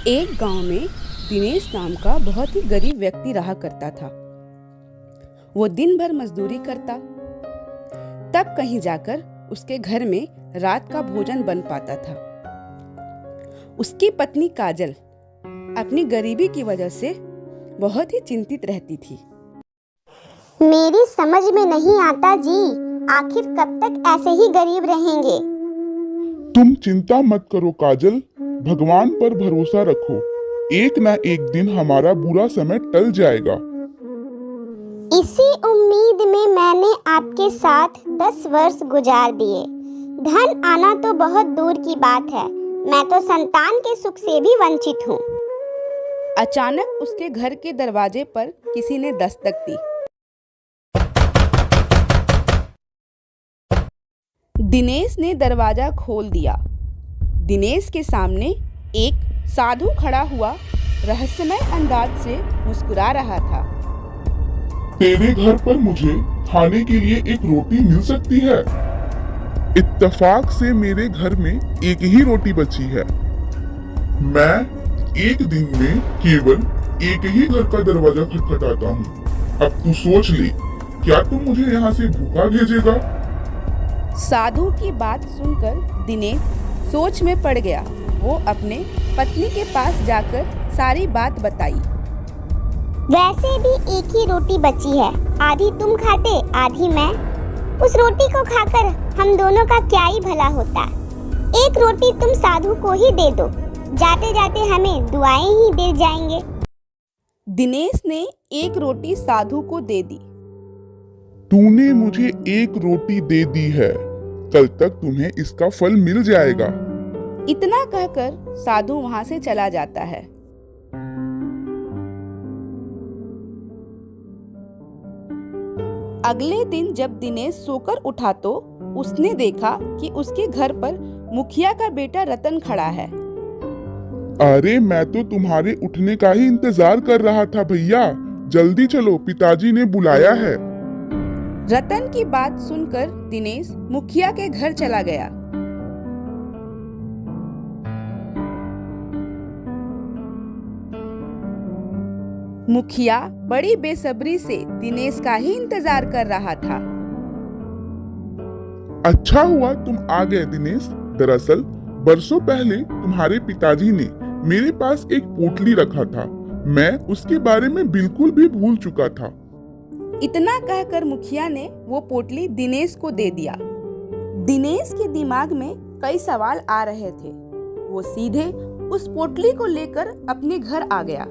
एक गांव में दिनेश नाम का बहुत ही गरीब व्यक्ति रहा करता था। वो दिन भर मजदूरी करता, तब कहीं जाकर उसके घर में रात का भोजन बन पाता था। उसकी पत्नी काजल अपनी गरीबी की वजह से बहुत ही चिंतित रहती थी। मेरी समझ में नहीं आता जी, आखिर कब तक ऐसे ही गरीब रहेंगे। तुम चिंता मत करो काजल, भगवान पर भरोसा रखो। एक ना एक दिन हमारा बुरा समय टल जाएगा। इसी उम्मीद में मैंने आपके साथ 10 वर्ष गुजार दिए। धन आना तो बहुत दूर की बात है, मैं तो संतान के सुख से भी वंचित हूँ। अचानक उसके घर के दरवाजे पर किसी ने दस्तक दी। दिनेश ने दरवाजा खोल दिया। दिनेश के सामने एक साधु खड़ा हुआ रहस्यमय अंदाज से मुस्कुरा रहा था। तेरे घर पर मुझे खाने के लिए एक रोटी मिल सकती है? इत्तेफाक से मेरे घर में एक ही रोटी बची है। मैं एक दिन में केवल एक ही घर का दरवाजा खटखटाता हूँ। अब तू सोच ले, क्या तू मुझे यहाँ से भूखा भेजेगा? साधु की बात सुनकर दिनेश सोच में पड़ गया। वो अपने पत्नी के पास जाकर सारी बात बताई। वैसे भी एक ही रोटी बची है, आधी तुम खाते आधी मैं। उस रोटी को खाकर हम दोनों का क्या ही भला होता। एक रोटी तुम साधु को ही दे दो, जाते जाते हमें दुआएं ही दे जाएंगे। दिनेश ने एक रोटी साधु को दे दी। तूने मुझे एक रोटी दे दी है, कल तक तुम्हें इसका फल मिल जाएगा। इतना कहकर साधु वहां से चला जाता है। अगले दिन जब दिनेश सोकर उठा तो उसने देखा कि उसके घर पर मुखिया का बेटा रतन खड़ा है। अरे मैं तो तुम्हारे उठने का ही इंतजार कर रहा था भैया, जल्दी चलो, पिताजी ने बुलाया है। रतन की बात सुनकर दिनेश मुखिया के घर चला गया। मुखिया बड़ी बेसब्री से दिनेश का ही इंतजार कर रहा था। अच्छा हुआ तुम आ गए दिनेश। दरअसल बरसों पहले तुम्हारे पिताजी ने मेरे पास एक पोटली रखा था, मैं उसके बारे में बिल्कुल भी भूल चुका था। इतना कहकर मुखिया ने वो पोटली दिनेश को दे दिया। दिनेश के दिमाग में कई सवाल आ रहे थे। वो सीधे उस पोटली को लेकर अपने घर आ गया।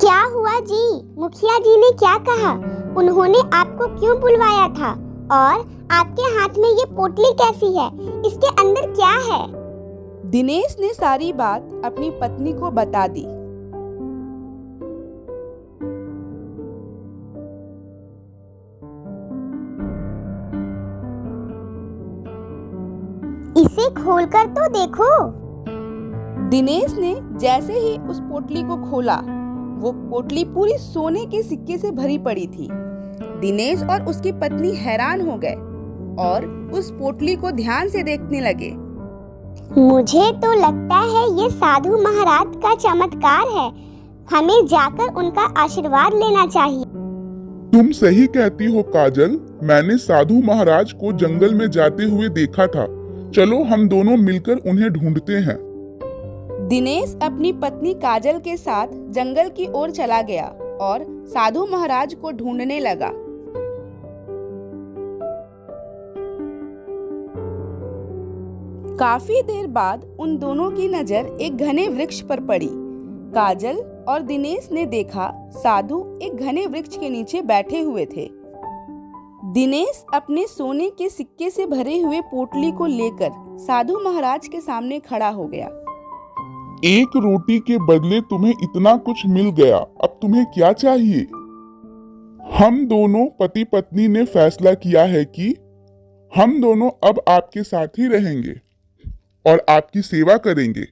क्या हुआ जी? मुखिया जी ने क्या कहा? उन्होंने आपको क्यों बुलवाया था? और आपके हाथ में ये पोटली कैसी है? इसके अंदर क्या है? दिनेश ने सारी बात अपनी पत्नी को बता दी। इसे खोलकर तो देखो। दिनेश ने जैसे ही उस पोटली को खोला, वो पोटली पूरी सोने के सिक्के से भरी पड़ी थी। दिनेश और उसकी पत्नी हैरान हो गए और उस पोटली को ध्यान से देखने लगे। मुझे तो लगता है ये साधु महाराज का चमत्कार है, हमें जाकर उनका आशीर्वाद लेना चाहिए। तुम सही कहती हो काजल, मैंने साधु महाराज को जंगल में जाते हुए देखा था। चलो हम दोनों मिलकर उन्हें ढूंढते हैं। दिनेश अपनी पत्नी काजल के साथ जंगल की ओर चला गया और साधु महाराज को ढूंढने लगा। काफी देर बाद उन दोनों की नजर एक घने वृक्ष पर पड़ी। काजल और दिनेश ने देखा साधु एक घने वृक्ष के नीचे बैठे हुए थे। दिनेश अपने सोने के सिक्के से भरे हुए पोटली को लेकर साधु महाराज के सामने खड़ा हो गया। एक रोटी के बदले तुम्हें इतना कुछ मिल गया, अब तुम्हें क्या चाहिए? हम दोनों पति पत्नी ने फैसला किया है कि हम दोनों अब आपके साथ ही रहेंगे और आपकी सेवा करेंगे।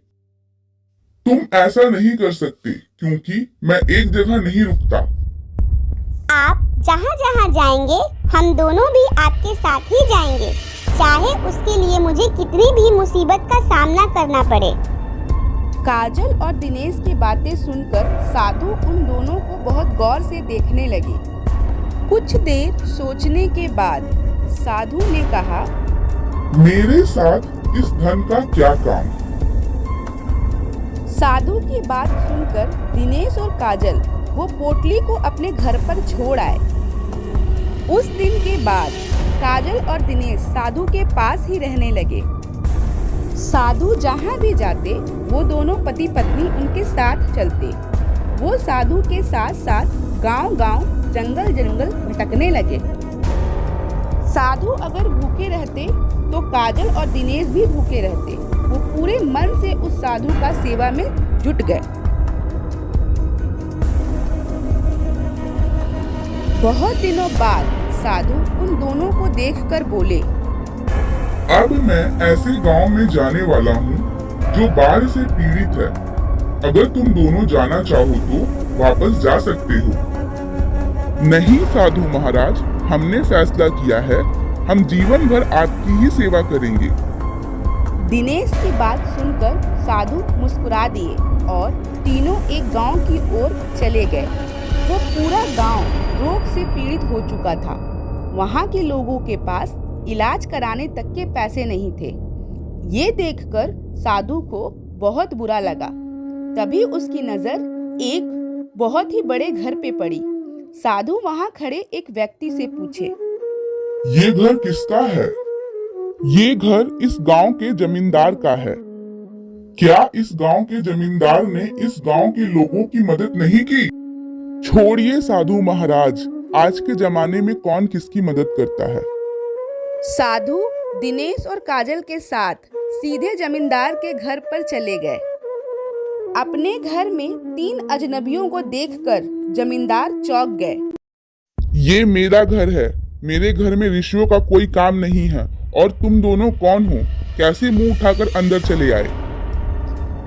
तुम ऐसा नहीं कर सकते क्योंकि मैं एक जगह नहीं रुकता। आप जहाँ जहाँ जाएंगे हम दोनों भी आपके साथ ही जाएंगे, चाहे उसके लिए मुझे कितनी भी मुसीबत का सामना करना पड़े। काजल और दिनेश की बातें सुनकर साधु उन दोनों को बहुत गौर से देखने लगे। कुछ देर सोचने के बाद साधु ने कहा, मेरे साथ इस धन का क्या काम? साधु की बात सुनकर दिनेश और काजल वो पोटली को अपने घर पर छोड़ आए। उस दिन के बाद काजल और दिनेश साधु के पास ही रहने लगे। साधु जहाँ भी जाते वो दोनों पति पत्नी उनके साथ चलते। वो साधु के साथ साथ गांव-गांव, जंगल-जंगल भटकने लगे। साधु अगर भूखे रहते तो काजल और दिनेश भी भूखे रहते। वो पूरे मन से उस साधु का सेवा में जुट गए। बहुत दिनों बाद साधु उन दोनों को देखकर बोले, अब मैं ऐसे गांव में जाने वाला हूँ जो बाढ़ से पीड़ित है। अगर तुम दोनों जाना चाहो तो वापस जा सकते हो। नहीं साधु महाराज, हमने फैसला किया है, हम जीवन भर आपकी ही सेवा करेंगे। दिनेश की बात सुनकर साधु मुस्कुरा दिए और तीनों एक गांव की ओर चले गए। वो पूरा गांव रोग से पीड़ित हो चुका था। वहां के लोगों के पास इलाज कराने तक के पैसे नहीं थे। ये देखकर साधु को बहुत बुरा लगा। तभी उसकी नजर एक बहुत ही बड़े घर पे पड़ी। साधु वहां खड़े एक व्यक्ति से पूछे, ये घर किसका है? ये घर इस गांव के जमींदार का है। क्या इस गांव के जमींदार ने इस गांव के लोगों की मदद नहीं की? छोड़िए साधु महाराज, आज के जमाने में कौन किसकी मदद करता है। साधु दिनेश और काजल के साथ सीधे जमींदार के घर पर चले गए। अपने घर में 3 अजनबियों को देखकर जमींदार चौंक गए। ये मेरा घर है, मेरे घर में ऋषियों का कोई काम नहीं है। और तुम दोनों कौन हो? कैसे मुंह उठाकर अंदर चले आए?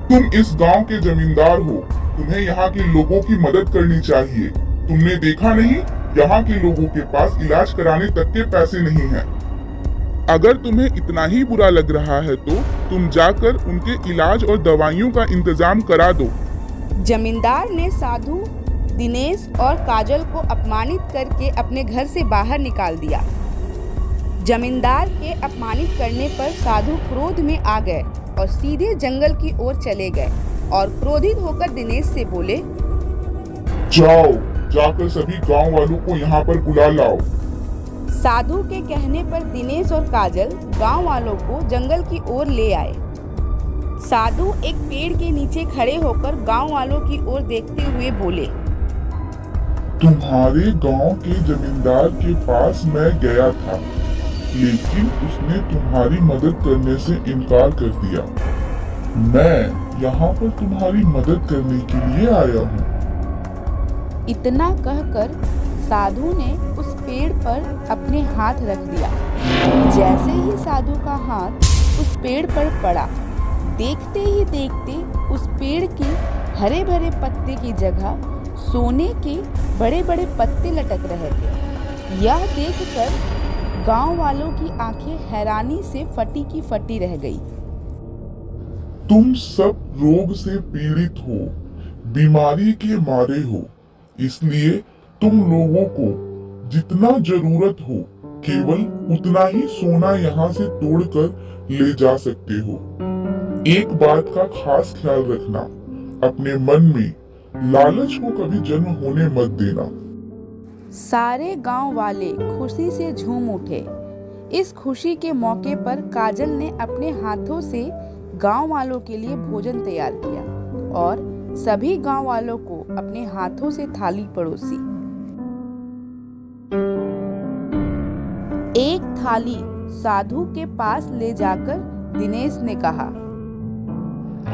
तुम इस गांव के जमींदार हो, तुम्हें यहाँ के लोगों की मदद करनी चाहिए। तुमने देखा नहीं, यहाँ के लोगों के पास इलाज कराने तक के पैसे नहीं हैं। अगर तुम्हें इतना ही बुरा लग रहा है तो तुम जाकर उनके इलाज और दवाइयों का इंतजाम करा दो। जमींदार ने साधु, दिनेश और काजल को अपमानित करके अपने घर से बाहर निकाल दिया। जमींदार के अपमानित करने पर साधु क्रोध में आ गए और सीधे जंगल की ओर चले गए और क्रोधित होकर दिनेश से बोले, जाओ, जाकर सभी गांव वालों को यहाँ पर बुला लाओ। साधु के कहने पर दिनेश और काजल गांव वालों को जंगल की ओर ले आए। साधु एक पेड़ के नीचे खड़े होकर गांव वालों की ओर देखते हुए बोले, तुम्हारे गांव के जमींदार के पास मैं गया था, लेकिन उसने तुम्हारी मदद करने से इनकार कर दिया। मैं यहाँ पर तुम्हारी मदद करने के लिए आया हूँ। इतना कहकर साधु ने उस पेड़ पर अपने हाथ रख दिया। जैसे ही साधु का हाथ उस पेड़ पर पड़ा, देखते ही देखते उस पेड़ के हरे भरे पत्ते की जगह सोने के बड़े बड़े पत्ते लटक रहे थे। यह देखकर गांव वालों की आंखें हैरानी से फटी की फटी रह गई। तुम सब रोग से पीड़ित हो, बीमारी के मारे हो, इसलिए तुम लोगों को जितना जरूरत हो केवल उतना ही सोना यहाँ से तोड़कर ले जा सकते हो। एक बात का खास ख्याल रखना, अपने मन में लालच को कभी जन्म होने मत देना। सारे गांव वाले खुशी से झूम उठे। इस खुशी के मौके पर काजल ने अपने हाथों से गांव वालों के लिए भोजन तैयार किया और सभी गांव वालों को अपने हाथों से थाली परोसी। एक थाली साधु के पास ले जाकर दिनेश ने कहा,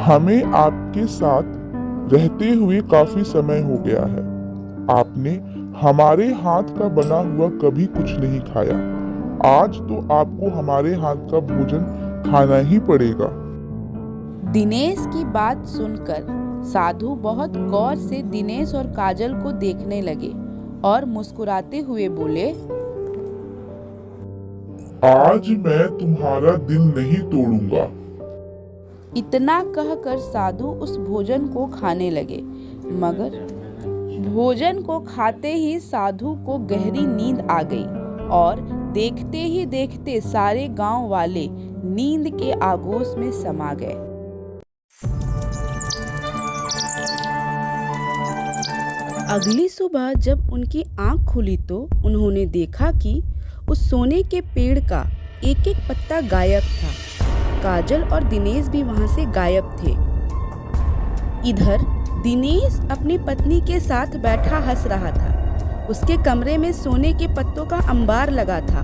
हमें आपके साथ रहते हुए काफी समय हो गया है। आपने हमारे हाथ का बना हुआ कभी कुछ नहीं खाया। आज तो आपको हमारे हाथ का भोजन खाना ही पड़ेगा। दिनेश की बात सुनकर साधु बहुत गौर से दिनेश और काजल को देखने लगे और मुस्कुराते हुए बोले, आज मैं तुम्हारा दिल नहीं तोड़ूंगा। इतना कहकर साधु उस भोजन को खाने लगे, मगर भोजन को खाते ही साधु को गहरी नींद आ गई और देखते ही देखते सारे गांव वाले नींद के आगोश में समा गए। अगली सुबह जब उनकी आंख खुली तो उन्होंने देखा कि उस सोने के पेड़ का एक एक पत्ता गायब था। काजल और दिनेश भी वहां से गायब थे। इधर दिनेश अपनी पत्नी के साथ बैठा हंस रहा था। उसके कमरे में सोने के पत्तों का अंबार लगा था।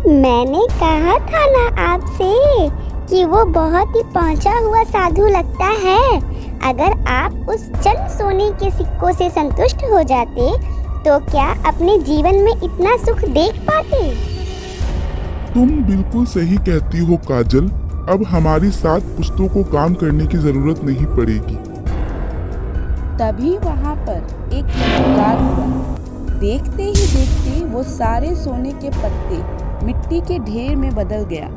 मैंने कहा था ना आपसे कि वो बहुत ही पहुंचा हुआ साधु लगता है। अगर आप उस चंद सोने के सिक्कों से संतुष्ट हो जाते तो क्या अपने जीवन में इतना सुख देख पाते? तुम बिल्कुल सही कहती हो काजल। अब हमारी 7 पुश्तों को काम करने की जरूरत नहीं पड़ेगी। तभी वहां पर एक चमत्कार हुआ। देखते ही देखते वो सारे सोने के पत्ते मिट्टी के ढेर में बदल गया।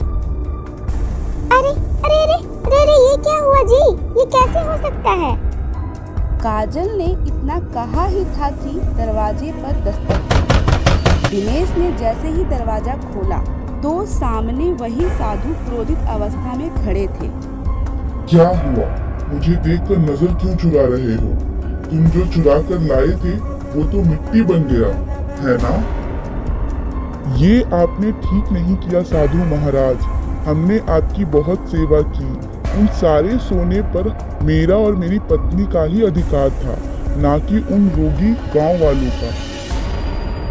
अरे अरे अरे अरे अरे, ये क्या हुआ जी? ये कैसे हो सकता है? काजल ने इतना कहा ही था कि दरवाजे पर दस्तक हुई। दिनेश ने जैसे ही दरवाजा खोला तो सामने वही साधु क्रोधित अवस्था में खड़े थे। क्या हुआ? मुझे देखकर नजर क्यों चुरा रहे हो? तुम जो चुरा कर लाए थे वो तो मिट्टी बन गया है ना? ये आपने ठीक नहीं किया साधु महाराज। हमने आपकी बहुत सेवा की। उन सारे सोने पर मेरा और मेरी पत्नी का ही अधिकार था, ना कि उन रोगी गांव वालों का।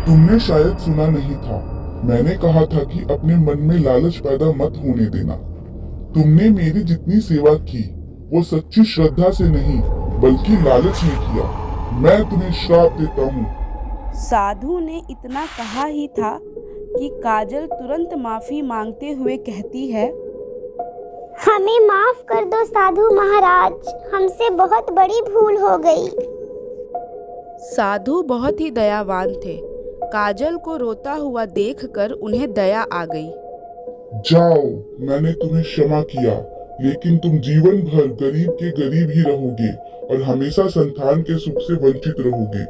तुमने शायद सुना नहीं था। मैंने कहा था कि अपने मन में लालच पैदा मत होने देना। तुमने मेरी जितनी सेवा की वो सच्ची श्रद्धा से नहीं बल्कि लालच में किया। मैं तुम्हें श्राप देता हूँ। साधु ने इतना कहा ही था कि काजल तुरंत माफी मांगते हुए कहती है, हमें माफ कर दो साधु महाराज, हमसे बहुत बड़ी भूल हो गई। साधु बहुत ही दयावान थे। काजल को रोता हुआ देखकर उन्हें दया आ गई। जाओ, मैंने तुम्हें क्षमा किया, लेकिन तुम जीवन भर गरीब के गरीब ही रहोगे और हमेशा संतान के सुख से वंचित रहोगे।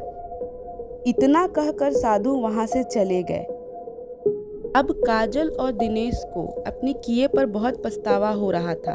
इतना कहकर साधु वहां से चले गए। अब काजल और दिनेश को अपने किए पर बहुत पछतावा हो रहा था।